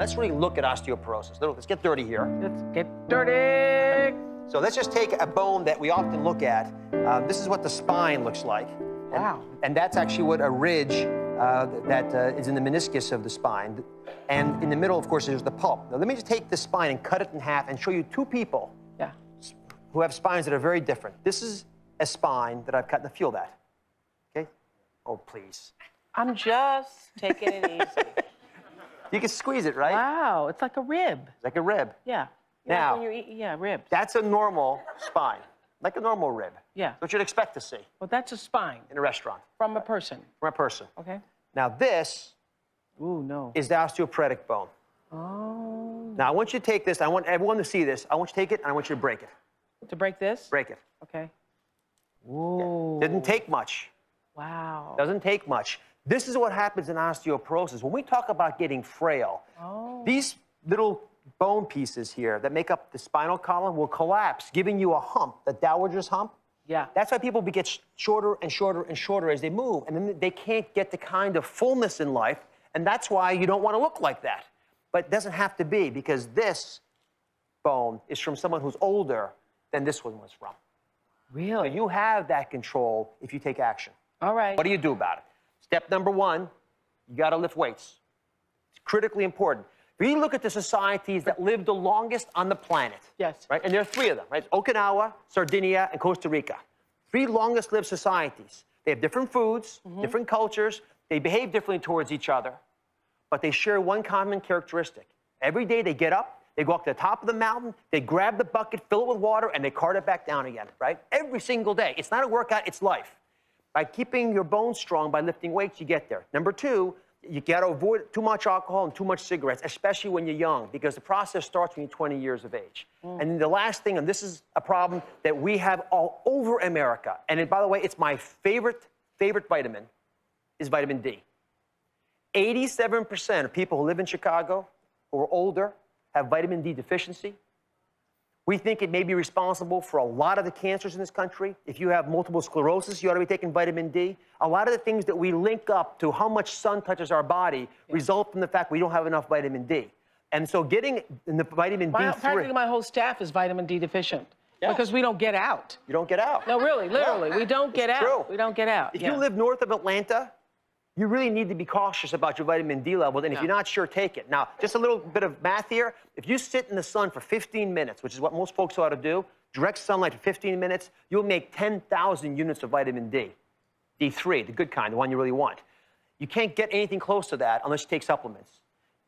Let's really look at osteoporosis. Let's get dirty here. Let's get dirty. So let's just take a bone that we often look at. This is what the spine looks like. Wow. And that's actually what a ridge that is in the meniscus of the spine. And in the middle, of course, there's the pulp. Now, let me just take the spine and cut it in half and show you two people who have spines that are very different. This is a spine that I've cut. Now, feel that. Okay? Oh, please. I'm just taking it easy. You can squeeze it, right? Wow, it's like a rib. It's like a rib. Yeah. Now, When you eat, yeah, ribs. that's a normal spine, like a normal rib. Yeah. What you'd expect to see Well, that's a spine. in a restaurant From a person. from a person. Okay. Now, this Ooh, no. is the osteoporotic bone. Oh. Now, I want you to take this. I want everyone to see this. I want you to take it, and I want you to break it. To break this? Break it. Okay. Whoa. Didn't take much. Wow. Doesn't take much. This is what happens in osteoporosis. When we talk about getting frail, these little bone pieces here that make up the spinal column will collapse, giving you a hump, the dowager's hump. Yeah. That's why people get shorter and shorter and shorter as they move, and then they can't get the kind of fullness in life, and that's why you don't want to look like that. But it doesn't have to be, because this bone is from someone who's older than this one was from. So Really? you have that control if you take action. All right. What do you do about it? Step number one, you got to lift weights. It's critically important. If you look at the societies that live the longest on the planet, Yes. right? And there are three of them, right? Okinawa, Sardinia, and Costa Rica. Three longest lived societies. They have different foods, different cultures. They behave differently towards each other, but they share one common characteristic. Every day they get up, they go up to the top of the mountain, they grab the bucket, fill it with water, and they cart it back down again, right? Every single day. It's not a workout, it's life. By keeping your bones strong, by lifting weights, you get there. Number two, you got to avoid too much alcohol and too much cigarettes, especially when you're young, because the process starts when you're 20 years of age. And then the last thing, and this is a problem that we have all over America, and by the way, it's my favorite vitamin, is vitamin D. 87% of people who live in Chicago who are older have vitamin D deficiency. We think it may be responsible for a lot of the cancers in this country. If you have multiple sclerosis, you ought to be taking vitamin D. A lot of the things that we link up to how much sun touches our body result from the fact we don't have enough vitamin D. And so getting the vitamin D3... Practically my whole staff is vitamin D deficient. Yeah. Because we don't get out. You don't get out. No, really, literally. We don't get out. True. We don't get out. If you live north of Atlanta, you really need to be cautious about your vitamin D levels, and if you're not sure, take it. Now, just a little bit of math here. If you sit in the sun for 15 minutes, which is what most folks ought to do, direct sunlight for 15 minutes, you'll make 10,000 units of vitamin D. D3, the good kind, the one you really want. You can't get anything close to that unless you take supplements.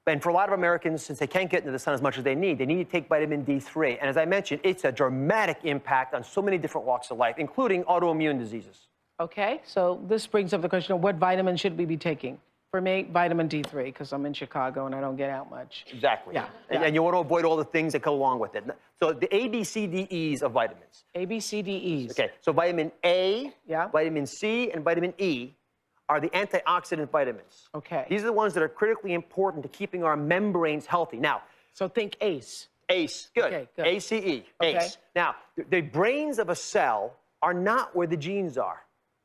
And for a lot of Americans, since they can't get into the sun as much as they need to take vitamin D3. And as I mentioned, it's a dramatic impact on so many different walks of life, including autoimmune diseases. Okay, so this brings up the question of what vitamin should we be taking? For me, vitamin D3, because I'm in Chicago and I don't get out much. Exactly. Yeah. And you want to avoid all the things that go along with it. So the A, B, C, D, E's of vitamins. A, B, C, D, E's. Okay, so vitamin A, Yeah. vitamin C, and vitamin E are the antioxidant vitamins. Okay. These are the ones that are critically important to keeping our membranes healthy. Now, So think ACE. ACE, good. Okay, good. ACE, Okay. ACE. Now, the brains of a cell are not where the genes are,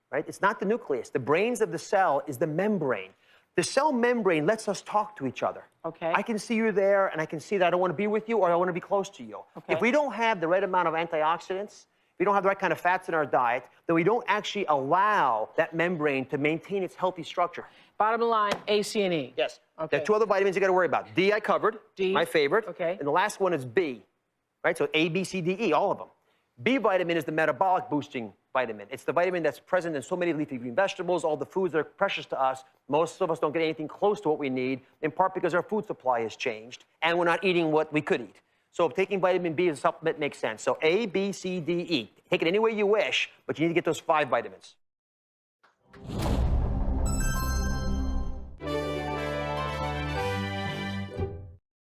right? It's not the nucleus. The brains of the cell is the membrane. The cell membrane lets us talk to each other. Okay. I can see you there, and I can see that I don't want to be with you, or I want to be close to you. Okay. If we don't have the right amount of antioxidants, if we don't have the right kind of fats in our diet, then we don't actually allow that membrane to maintain its healthy structure. Bottom line, A, C, and E. Yes. Okay. There are two other vitamins you got to worry about. D I covered, D. my favorite. Okay. And the last one is B, right? So A, B, C, D, E, all of them. B vitamin is the metabolic boosting vitamin. It's the vitamin that's present in so many leafy green vegetables, all the foods that are precious to us. Most of us don't get anything close to what we need, in part because our food supply has changed and we're not eating what we could eat. So taking vitamin B as a supplement makes sense. So A, B, C, D, E. Take it any way you wish, but you need to get those 5 vitamins.